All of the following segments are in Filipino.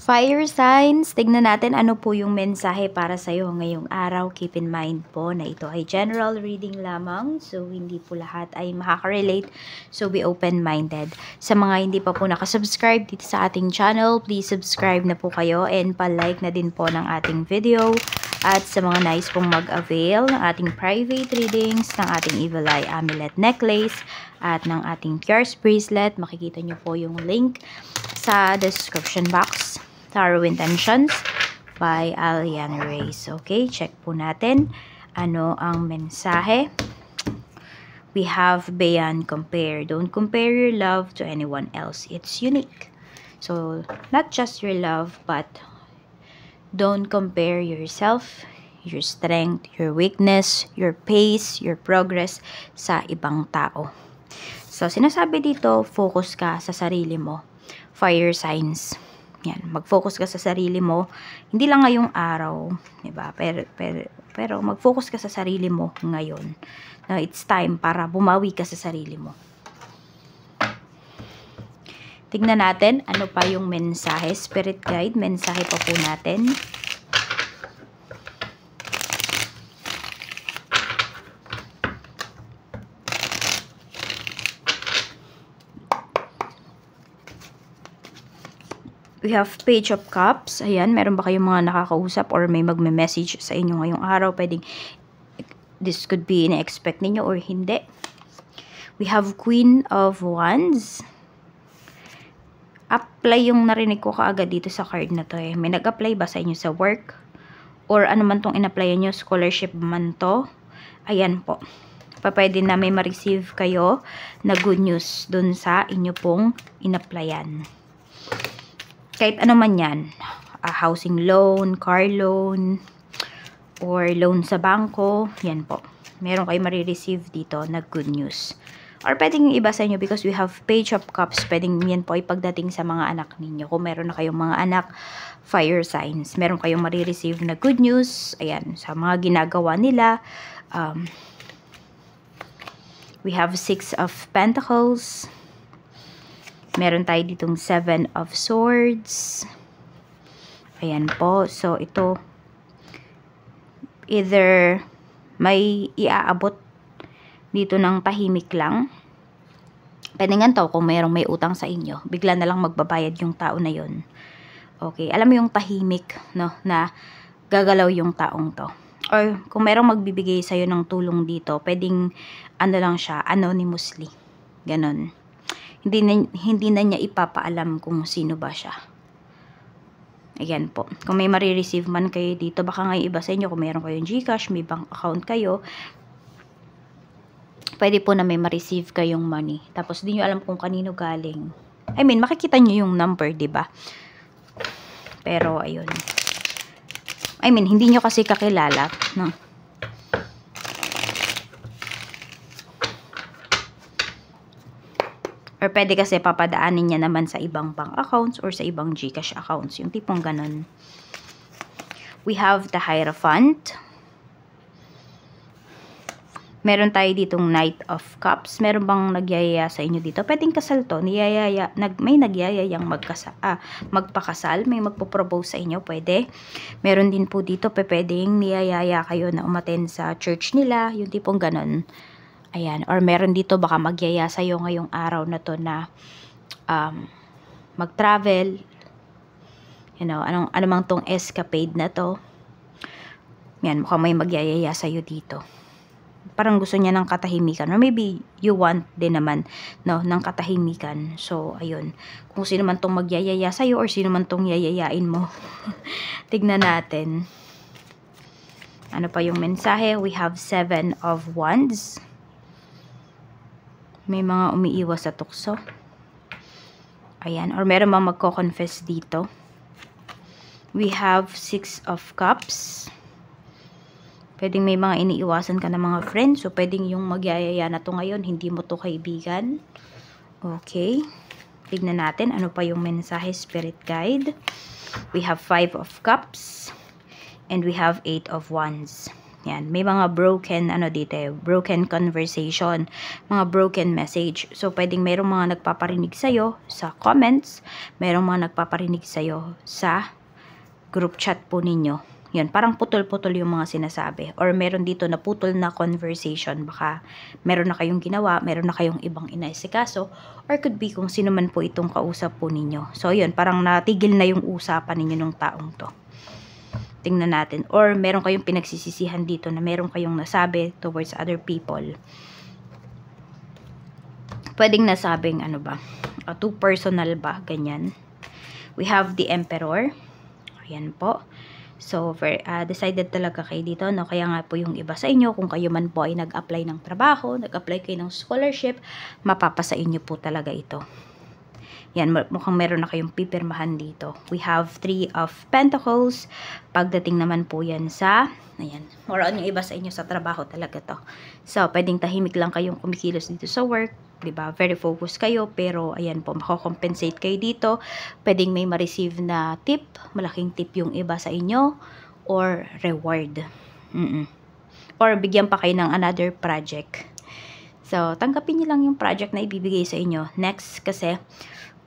Fire signs, tignan natin ano po yung mensahe para sa'yo ngayong araw. Keep in mind po na ito ay general reading lamang. So, hindi po lahat ay makaka-relate. So, be open-minded. Sa mga hindi pa po nakasubscribe dito sa ating channel, please subscribe na po kayo and pa-like na din po ng ating video. At sa mga nais pong mag-avail ng ating private readings, ng ating Evil Eye Amulet Necklace, at ng ating Cures Bracelet, makikita nyo po yung link sa description box. Tarot Intentions by Aliana Reyes. Okay, check po natin ano ang mensahe. We have beyond compare. Don't compare your love to anyone else. It's unique. So, not just your love, but don't compare yourself, your strength, your weakness, your pace, your progress sa ibang tao. So, sinasabi dito, focus ka sa sarili mo. Fire signs. Yan, mag-focus ka sa sarili mo. Hindi lang ngayong araw, 'di ba? Pero mag-focus ka sa sarili mo ngayon. Now, it's time para bumawi ka sa sarili mo. Tignan natin ano pa yung mensahe, spirit guide, mensahe pa po natin. We have Page of Cups. Ayan, meron ba kayong mga nakakausap or may magme-message sa inyo ngayong araw? Pwedeng, this could be ina-expect ninyo or hindi. We have Queen of Wands. Apply yung narinig ko kaagad dito sa card na to eh. May nag-apply ba sa inyo sa work? Or ano man tong in-applyan nyo? Scholarship man to? Ayan po. Pwede na may ma-receive kayo na good news dun sa inyo pong in-applyan. Kahit ano man yan, housing loan, car loan, or loan sa bangko, yan po. Meron kayo marireceive dito na good news. Or pwedeng iba sa inyo because we have Page of Cups, pwedeng yan po ipagdating sa mga anak ninyo. Kung meron na kayong mga anak, fire signs, meron kayong marireceive na good news, ayan, sa mga ginagawa nila. We have Six of Pentacles. Meron tayo ditong Seven of Swords. Ayan po. So, ito, either may iaabot dito ng tahimik lang. Pwede nga to, kung mayroong may utang sa inyo, bigla na lang magbabayad yung tao na yon. Okay. Alam mo yung tahimik, no, na gagalaw yung taong to. Or, kung mayroong magbibigay sa'yo ng tulong dito, pwedeng, ano lang siya, anonymously. Ganon. Hindi na niya ipapaalam kung sino ba siya. Ayan po. Kung may marireceive man kayo dito, baka nga iba sa inyo, kung mayroon kayong GCash, may bank account kayo, pwede po na may ma-receive kayong money. Tapos, di nyo alam kung kanino galing. I mean, makikita nyo yung number, diba? Pero, ayun. I mean, hindi nyo kasi kakilala, no? Or pwede kasi papadaanin niya naman sa ibang bank accounts or sa ibang GCash accounts. Yung tipong ganun. We have the Hierophant. Meron tayo ditong Knight of Cups. Meron bang nagyayaya sa inyo dito? Pwedeng kasal to. May nagyayayang magpakasal. May magpo-propose sa inyo. Pwede. Meron din po dito. Pwedeng niyayaya kayo na umattend sa church nila. Yung tipong ganun. Ayan, or meron dito baka magyaya sa'yo ngayong araw na to na mag-travel. You know, ano mang tong escapade na to. Yan, mukhang may magyayaya sa'yo dito. Parang gusto niya ng katahimikan. Or maybe you want din naman, no, ng katahimikan. So, ayun. Kung sino man tong magyayaya sa'yo or sino man tong yayayain mo. Tignan natin. Ano pa yung mensahe? We have Seven of Wands. May mga umiiwas sa tukso. Ayan. Or meron bang magko-confess dito. We have Six of Cups. Pwedeng may mga iniiwasan ka ng mga friends. So, pwedeng yung magyayaya na to ngayon, hindi mo to kaibigan. Okay. Tignan natin ano pa yung mensahe, spirit guide. We have Five of Cups. And we have Eight of Wands. Yan, may mga broken dito broken conversation, mga broken message. So pwedeng mayroong mga nagpaparinig sa'yo sa comments, mayroong mga nagpaparinig sa'yo sa group chat po ninyo. Yan, parang putol-putol yung mga sinasabi. Or meron dito na putol na conversation. Baka meron na kayong ginawa, meron na kayong ibang inaisikaso, or could be kung sino man po itong kausap po ninyo. So yun, parang natigil na yung usapan ninyo ng taong to. Tingnan natin. Or meron kayong pinagsisisihan dito na meron kayong nasabi towards other people. Pwedeng nasabing too personal ba, ganyan. We have the Emperor. Ayan po. So, decided talaga kayo dito, no? Kaya nga po yung iba sa inyo, kung kayo man po ay nag-apply ng trabaho, nag-apply kayo ng scholarship, mapapasa inyo po talaga ito. Yan, mukhang meron na kayong pipirmahan dito. We have 3 of Pentacles. Pagdating naman po yan sa, ayan, more on yung iba sa inyo sa trabaho talaga to. So, pwedeng tahimik lang kayong kumikilos dito sa work, diba? Very focused kayo, pero ayan po, mako-compensate kayo dito. Pwedeng may ma-receive na tip, malaking tip yung iba sa inyo, or reward. Or bigyan pa kayo ng another project. So, tanggapin niyo lang yung project na ibibigay sa inyo. Next, kasi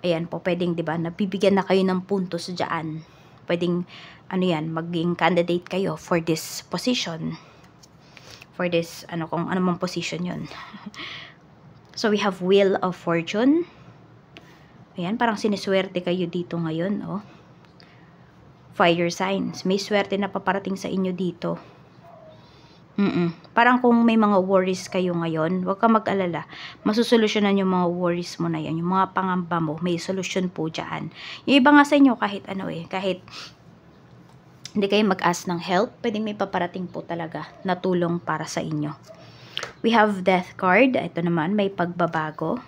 ayan po, pwedeng, diba, nabibigyan na kayo ng puntos dyan. Pwedeng, maging candidate kayo for this position. For this, kung ano mong position yun. So, we have Wheel of Fortune. Ayan, parang siniswerte kayo dito ngayon, oh. Fire signs. May swerte na paparating sa inyo dito. Parang kung may mga worries kayo ngayon, huwag ka mag-alala. Masusolusyonan yung mga worries mo na yan. Yung mga pangamba mo, may solusyon po dyan. Yung iba nga sa inyo, kahit kahit hindi kayo mag-ask ng help, pwedeng may paparating po talaga na tulong para sa inyo. We have Death card. Ito naman, may pagbabago.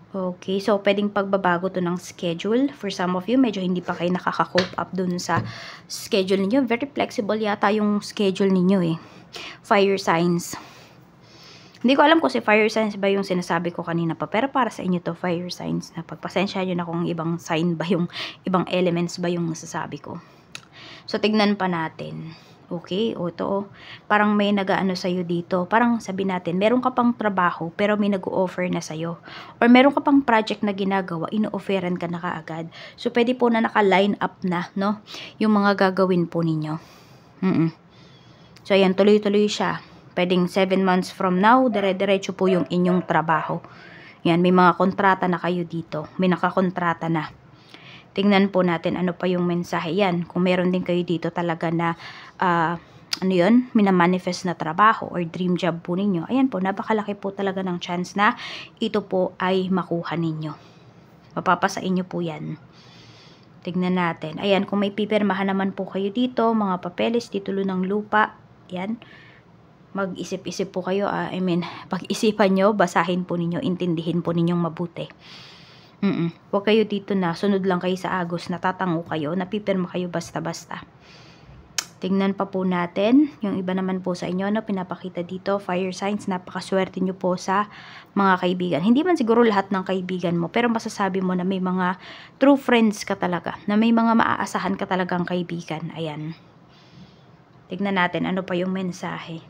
Okay, so pwedeng pagbabago to ng schedule. For some of you, medyo hindi pa kayo nakaka-cope up dun sa schedule ninyo. Very flexible yata yung schedule ninyo Fire signs. Hindi ko alam kung si fire signs ba yung sinasabi ko kanina pa. Pero para sa inyo to, fire signs. Na pagpasensya nyo na kung ibang sign ba yung, ibang elements ba yung nasasabi ko. So, tignan pa natin. Okay, ito parang may nag-aano sa'yo dito. Parang sabi natin, meron ka pang trabaho, pero may nag-o-offer na sa'yo. Or meron ka pang project na ginagawa, ino-offeran ka na kaagad. So, pwede po na naka-line up na, no? Yung mga gagawin po ninyo. So, ayan, tuloy-tuloy siya. Pwedeng 7 months from now, dire-diretso po yung inyong trabaho. Yan, may mga kontrata na kayo dito. May nakakontrata na. Tingnan po natin ano pa yung mensahe yan. Kung meron din kayo dito talaga na, minamanifest na trabaho or dream job po ninyo. Ayan po, napakalaki po talaga ng chance na ito po ay makuha ninyo. Mapapasa inyo po yan. Tignan natin. Ayan, kung may pipirmahan naman po kayo dito, mga papeles, titulo ng lupa, yan. Mag-isip-isip po kayo. Pag-isipan nyo, basahin po ninyo, intindihin po ninyong mabuti. Huwag kayo dito na sunod lang kayo sa agos, natatango kayo, napipirma kayo basta-basta. Tingnan pa po natin yung iba naman po sa inyo, pinapakita dito, fire signs, napakaswerte nyo po sa mga kaibigan. Hindi man siguro lahat ng kaibigan mo, pero masasabi mo na may mga true friends ka talaga, na may mga maaasahan ka talagang kaibigan. Ayan. Tignan natin ano pa yung mensahe.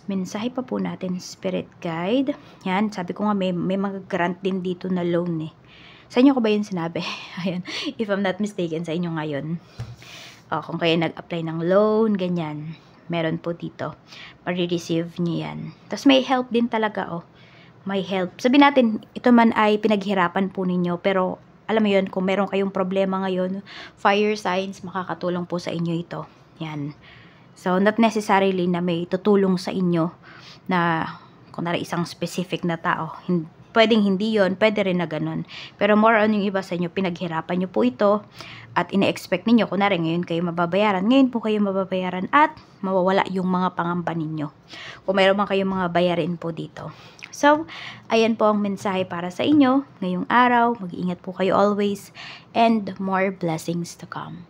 Mensahe pa po natin, Spirit Guide. Yan, sabi ko nga may mga grant din dito na loan Sa inyo ko ba yun sinabi? Ayan, if I'm not mistaken, sa inyo ngayon. Kung kayo nag-apply ng loan, ganyan. Meron po dito. Pari-receive nyo yan. Tapos may help din talaga, May help. Sabi natin, ito man ay pinaghirapan po ninyo, pero alam mo yun, kung meron kayong problema ngayon, fire signs, makakatulong po sa inyo ito. Yan. So, not necessarily na may tutulong sa inyo na, kunwari isang specific na tao. Pwedeng hindi yon, pwede rin na ganun. Pero more on yung iba sa inyo, pinaghirapan nyo po ito at ine-expect ninyo, kunwari ngayon kayo mababayaran, ngayon po kayo mababayaran at mawawala yung mga pangamba ninyo. Kung mayroon man kayong mga bayarin po dito. So, ayan po ang mensahe para sa inyo ngayong araw. Mag-iingat po kayo always and more blessings to come.